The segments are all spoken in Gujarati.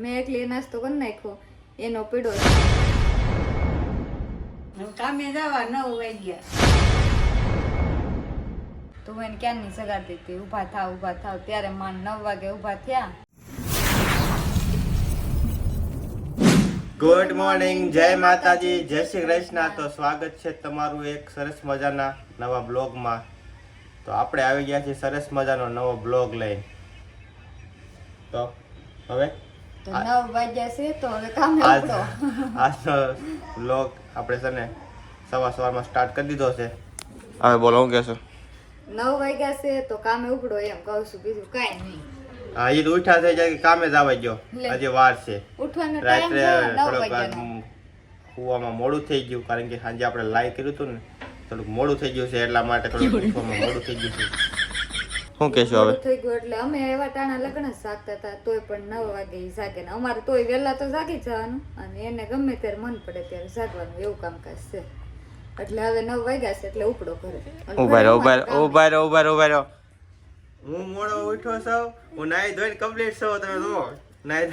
મેં એકલી નાસ્તો કરી નાખ્યો, એનો પીડો કામે જવા 9 વાગ્યા તો હું એને ક્યારની સગાડતી હતી, ઊભા થાવ ત્યારે માન 9 વાગે ઊભા થયા. ગુડ મોર્નિંગ, જય માતાજી, જય શ્રી કૃષ્ણ. તો સ્વાગત છે તમારું એક સરસ મજાના નવા બ્લોગમાં. તો આપણે આવી ગયા છીએ સરસ મજાનો નવો બ્લોગ લઈને. તો હવે 9 વાગ્યા છે તો હવે કામે ઉપડો. આજનો બ્લોગ આપણે છે ને સવારમાં સ્ટાર્ટ કરી દીધો છે. હવે બોલો, હું કહેશો? 9 વાગ્યા છે તો કામે ઉપડો એમ કહું છું, બીજું કાંઈ નહીં. હા, એ તો ઉઠ્યા થઈ જાય કામે જ આવવા ગયો, હજી વાર છે. ઉઠવાનો ટાઈમ છે 9 વાગ્યાનો. સુવામાં મોડું થઈ ગયું કારણ કે સાંજે આપણે લાઈવ કર્યું હતું ને, થોડુંક મોડું થઈ ગયું છે, એટલા માટે થોડુંક ઉઠવામાં મોડું થઈ ગયું છે. શું કહેશો હવે? થઈ ગયું એટલે અમે એવા ટાણા લગ્ન જ જાગતા હતા, તોય પણ 9 વાગે ઈ જાગે ને. અમારે તોય વહેલા તો જાગી જવાનું અને એને ગમે ત્યારે મન પડે ત્યારે જાગવાનું, એવું કામકાજ છે. એટલે હવે 9 વાગ્યા છે એટલે ઉપડો કરે. ઉભા રહ્યો. હું મોડો ઉઠ્યો છું, હું નાઈ ધોઈને કમ્પ્લીટ છું, તમે જુઓ નાઈ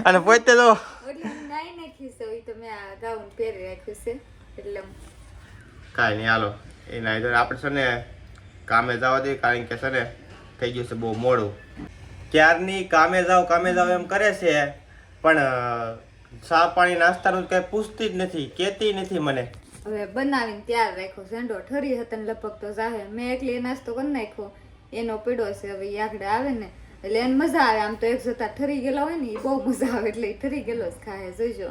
અને પોતે જો એટલે નાઈ નાખી છે, ઈ તો મેં આ ગાઉન પહેરી રાખ્યું છે એટલે કાંઈ નહીં, હાલો એ નાઈ ધોઈને આપણે છે ને કામે જવા દઈએ કારણ કે છે ને થઈ ગયું છે બહુ મોડું. ક્યારની કામે જાવ એમ કરે છે, પણ ચા પાણી નાસ્તાનું કઈ પૂછતી જ નથી, કહેતી નથી મને. હવે બનાવીને તૈયાર રાખ્યો સેંડો ઠરી હતા ને લપક તો જાહે. મેં એકલી નાસ્તો કરી નાખ્યો, એનો પીડો છે. હવે ઈ આગળ આવે ને એટલે એને મજા આવે. આમ તો એક જોતા ઠરી ગયેલા હોય ને એ બહુ મજા આવે, એટલે ઠરી ગયેલો જ ખાય, જોઈજો.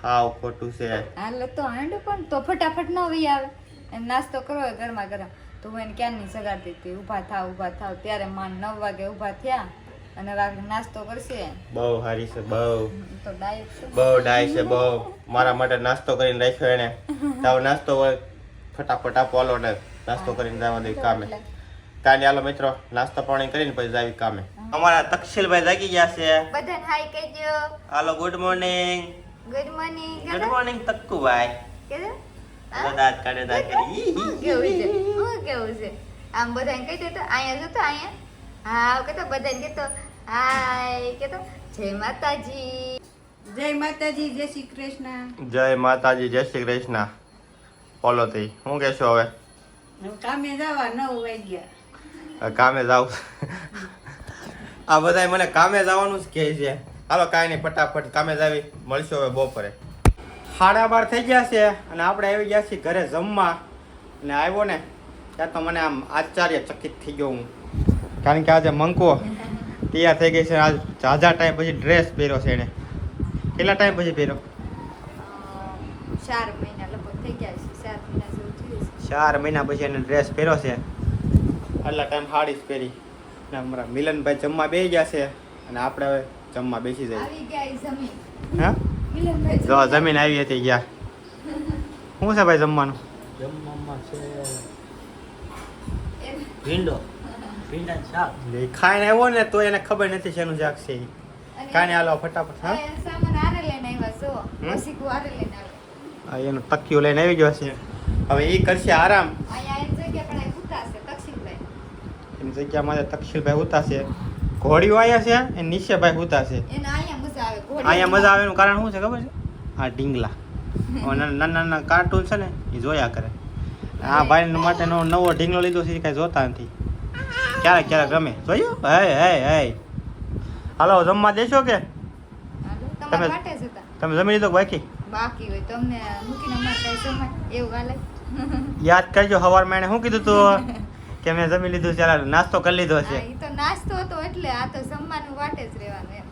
હાવ ખોટું છે. હાલ તો હાંડ પણ તો ફટાફટ ન વહી આવે. એમ નાસ્તો કરવો હોય ગરમા ગરમ તો હું એને ક્યારની સગાડતી હતી, ઊભા થાવ ત્યારે માન 9 વાગે ઊભા થયા અને આગળ નાસ્તો કરશે. બહુ સારી છે, બહુ તો ડાયટ છે, બહુ ડાય છે, બહુ મારા માટે નાસ્તો કરીને રાખ્યો એને. તાવ નાસ્તો હોય ફટાફટ આપો, હાલો ને નાસ્તો કરીને જવા દે કામે. કાંઈ હાલો મિત્રો, નાસ્તો પાણી કરીને પછી જાવી કામે. અમારા તક્ષિલભાઈ જાગી ગયા છે. બધાને હાય કહેજો. Hello, good morning. Good morning. Good morning તક્કુભાઈ. કેજો દાંત કાઢે દાંત કરી. કેવું છે આમ બધાને કહી દેતો. અહીંયા જોતો, અહીંયા હા કેતો, બધાને કેતો હાય, કેતો જય માતાજી. જય માતાજી, જય શ્રી કૃષ્ણ. જય માતાજી, જય શ્રી કૃષ્ણ. બોલો તે શું કહેશો હવે? કામે જવા 9 વાગ્યા કામે જાવ. આ બધા મને કામે જવાનું જ કહે છે. હાલો કાંઈ નહીં, ફટાફટ કામે જાવી. મળશું હવે બપોરે. 12:30 થઈ ગયા છે અને આપણે આવી ગયા છીએ ઘરે જમવા. અને આવ્યો ને ત્યાં તો મને આમ આશ્ચર્યચકિત થઈ ગયો હું, કારણ કે આજે મંકો તૈયાર થઈ ગઈ છે. આજ ઝાઝા ટાઈમ પછી ડ્રેસ પહેર્યો છે એને. કેટલા ટાઈમ પછી પહેર્યો? 4 મહિના લગભગ થઈ ગયા છે, 4 મહિના જેવું થયું છે. 4 મહિના પછી એને ડ્રેસ પહેર્યો છે. આટલા ટાઈમ સાડી જ પહેરી. ને અમારા મિલનભાઈ જમવા બેસી ગયા છે અને આપણે હવે જમવા બેસી જઈએ. આવી ગયા ઈ જમીન. હા, મિલનભાઈ જો જમીન આવી હતી ગયા. શું છે ભાઈ જમવાનું? જમવામાં છે એમ- ભીંડાનું શાક. એ ખાઈને આવ્યો ને તો એને ખબર નથી શેનું શાક છે ઈ. અને કાંઈ હાલો ફટાફટ. હા, આ સામાન આરે લઈને આવ્યા છો, વસીકુ આરે લઈને આવ્યા. એનું તકિયું લઈને આવી ગયો છે. હવે એ કરશે આરામ. અહીંયા એની જગ્યા પણ આ ઉતારશે તક્ષિણભાઈ. એની જગ્યામાં તક્ષિલભાઈ ઉતારશે. ઘોડીઓ અહીંયા છે એ નીચેભાઈ ઉતારશે. એને અહીંયા મજા આવે. ઘોડી અહીંયા મજા આવે એનું કારણ શું છે ખબર છે? આ ઢીંગલા નાના કાર્ટૂન છે ને એ જોયા કરે. આ ભાઈ માટે નવો ઢીંગલો લીધો છે એ કાંઈ જોતા નથી, ક્યારેક રમે. જોયું? હે હાલો જમવા દેશો કે? હાલો, તમારા માટે જ હતા. તમે જમી લીધો કે બાકી? બાકી હોય તમને મૂકીને અમારે કઈ જમાય એવું હાલે. યાદ કરજો, સવારમાં એને શું કીધું તું કે મેં જમી લીધું, ચાલ નાસ્તો કરી લીધો હા, છે. ઈ તો નાસ્તો હતો એટલે આ તો જમવાનું વાટે જ રહેવાનું એમ.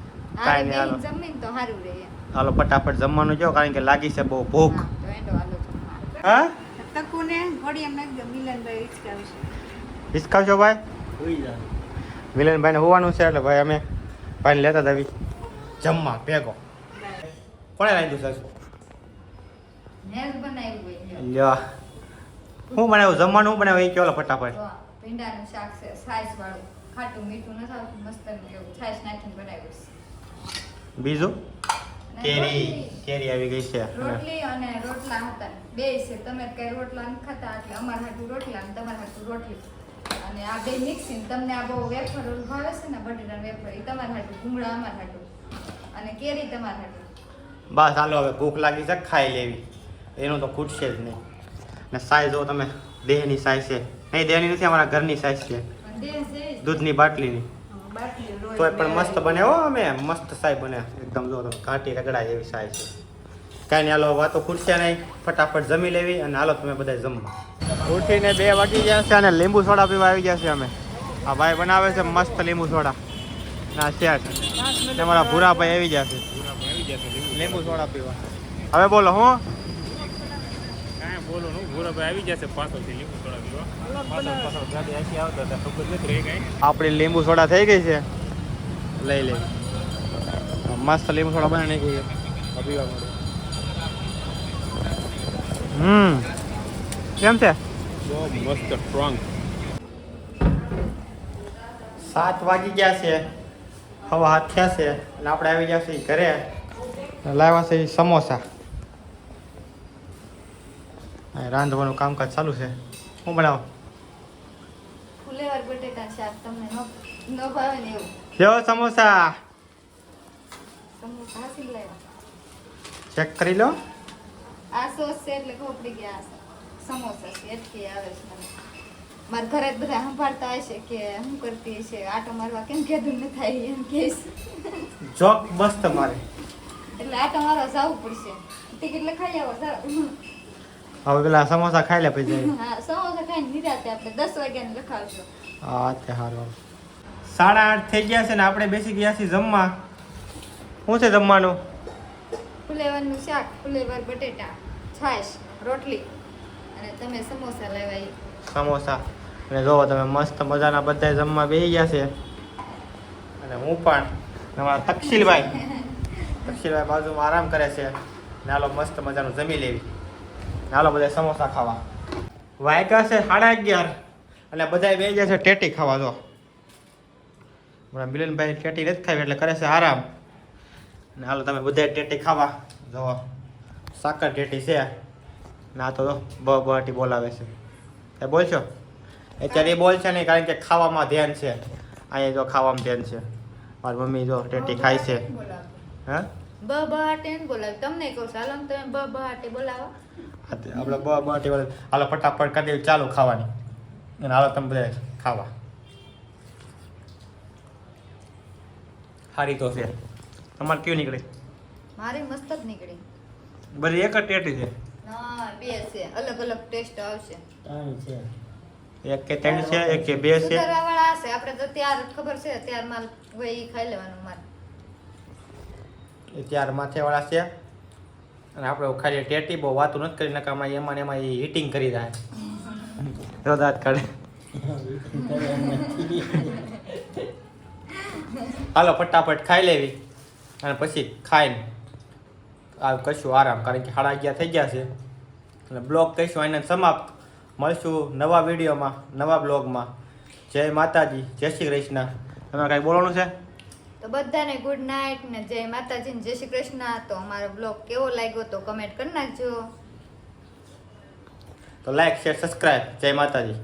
કાંઈ નહીં, હાલો. જમીન તો સારું રહે એમ. હાલો ફટાફટ જમવાનું જો, કારણ કે લાગી છે બહુ ભૂખ. હા, તો એંડો હાલો જમવા. હા, તકુને ઘોડિયા નાખજો. મિલનભાઈ હિચકાવશે. હિસકાવશો ભાઈ? હોઈ જાય. મિલનભાઈને હોવાનું છે એટલે ભાઈ અમે ભાઈને લેતા જ આવી જમવા ભેગો. કોણે લાવી દીધું? નેલ બનાવ્યું હોય ને. લ્યો, શું બનાવ્યું જમવાનું? શું બનાવ્યું એ કહો ફટાફટ. જો, ભીંડાનું શાક છે, છાશ વાળું, ખાટું મીઠું નથી આવતું, મસ્ત એવું છાશ નાખીને બનાવ્યું છે. બીજું અને કેરી આવી ગઈ છે. રોટલી અને રોટલા હતા બે છે. તમે કઈ રોટલા નથી ખાતા એટલે અમારા હાટું રોટલા અને તમારા હાટું રોટલી. અને આ બે મિક્સિંગ તમને આ બહુ વેફર ઓલું ભાવે છે ને બટેટા વેફર એ તમારા હાટું, ભૂંગળા અમારા હાટું અને કેરી તમારા હાટું. બસ હાલો હવે ભૂખ લાગી છે ખાઈ લેવી, એનું તો ખૂટશે જ નહીં. ને સાઈઝ જો તમે દેહની સાઈઝ છે, નહીં દેહની નથી, અમારા ઘરની સાઈઝ છે, અને બે છે જ. દૂધની બાટલીની. બાટલી રોજ તોય પણ મસ્ત બને હો, અમે મસ્ત સાઈ બને એકદમ. જો તમે ઘાટી રગડાય એવી સાઈ છે. કાંઈ નહીં, હાલો વાતો ખૂટશે નહીં, ફટાફટ જમી લેવી અને હાલો તમે બધા જમવા. ઉઠીને 2 વાગી ગયા છે અને લીંબુ સોડા પીવા આવી ગયા છે અમે. આ ભાઈ બનાવે છે મસ્ત લીંબુ સોડા ના શેઠ, તમારા ભૂરાભાઈ આવી ગયા છે લીંબુ સોડા પીવા. હવે બોલો હું કાંઈ બોલો નું ભૂરાભાઈ આવી જશે પાછળથી લીંબુ સોડા પીવા. પાછળ ગાડી આખી આવતા હતા, ખબર નથી રહી કાંઈ. આપણી લીંબુ સોડા થઈ ગઈ છે, લઈ લે. મસ્ત લીંબુ સોડા બનાવી ગઈ છે પીવા માટે. કેમ છે? બહુ મસ્ત સ્ટ્રોંગ. 7 વાગી ગયા છે, હવે હાથ થયા છે અને આપણે આવી ગયા છીએ ઘરે. લાવ્યા છે સમોસા. રાંધવાનું કામકાજ ચાલુ છે. શું બનાવો? ફુલેવર બટેટા શાક તમને ન ભાવે ને એવું. લેવો સમોસા, સમોસા હાસી લાવ્યા. ચેક કરી લો. આ સોસ છે એટલે ખોપડી ગયા સમોસા છે એટલી આવે છે મને. મારા ઘરે જ બધા સંભાળતા હશે કે શું કરતી હશે, આટો મારવા કેમ કીધું ન થાય એમ કહેશ. જોક મસ્ત મારે. એટલે આટો મારવા જવું પડશે. ટિકિટ લખાઈ આવો સારું. હવે પેલા સમોસા ખાઈ લે પછી. હા, સમોસા ખાઈને નિરાતે આપણે 10 વાગ્યાને લખાવશું. હા તે સારું. 8:30 થઈ ગયા છે ને આપણે બેસી ગયા છીએ જમવા. શું છે જમવાનું? ફુલેવરનું શાક, ફુલેવર બટેટા, છાશ, રોટલી અને તમે સમોસા લેવાય. સમોસા અને જોવો તમે મસ્ત મજાના બધા જમવા બેસી ગયા છે અને હું પણ અમારા તક્ષિલભાઈ બાજુમાં આરામ કરે છે. ને હાલો મસ્ત મજાનું જમી લેવી. ને હાલો બધા સમોસા ખાવા. વાગ્યા છે 11:30 અને બધા બેસી ગયા છે ટેટી ખાવા. જો મારા મિલનભાઈ ટેટી નથી ખાવી એટલે કરે છે આરામ. ને હાલો તમે બધા ટેટી ખાવા. જો સાકર ટેટી છે ને આ તો બહાટી બોલાવે છે. એ બોલશો? અત્યારે એ બોલશે નહીં કારણ કે ખાવામાં ધ્યાન છે. અહીંયા જો ખાવામાં ધ્યાન છે. મારી મમ્મી જો ટેટી ખાય છે. હા બહાટે ને બોલાવ. તમને કહું છું હાલો તમે બહાટે બોલાવો. આપણે બહાટી બોલે. હાલો ફટાફટ કરી દેવી ચાલુ ખાવાની અને હાલો તમે બધા ખાવા. સારી તો છે. તમારે કેવું નીકળે? મારી મસ્ત જ નીકળી. બધી એક જ ટેટી છે? ના, બે છે, અલગ અલગ ટેસ્ટ આવશે. એક કે 3 છે, એક કે 2 છે. સુધારવા વાળા હશે. આપણે તો ત્યાર ખબર છે ત્યાર માલ હોય ઈ ખાઈ લેવાનું માલ. એ ત્યાર માથેવાળા છે અને આપણે ખાલી ટેટી બહુ વાતું નથી કરી નકામાં એમાં ને એમાં હીટિંગ કરી જાય. દાંત કાઢે. હાલો ફટાફટ ખાઈ લેવી અને પછી ખાઈને કશું આરામ, કારણ કે 11:30 થઈ ગયા છે અને બ્લોગ કહીશું એને સમાપ્ત. મળશું નવા વિડીયોમાં, નવા બ્લોગમાં. જય માતાજી, જય શ્રી કૃષ્ણ. તમે કાંઈ બોલવાનું છે? તો બધાને ગુડ નાઇટ ને જય માતાજી ને જય શ્રી કૃષ્ણ. તો અમારો બ્લોગ કેવો લાગ્યો તો કમેન્ટ કરી નાખજો. તો લાઈક, શેર, સબસ્ક્રાઈબ. જય માતાજી.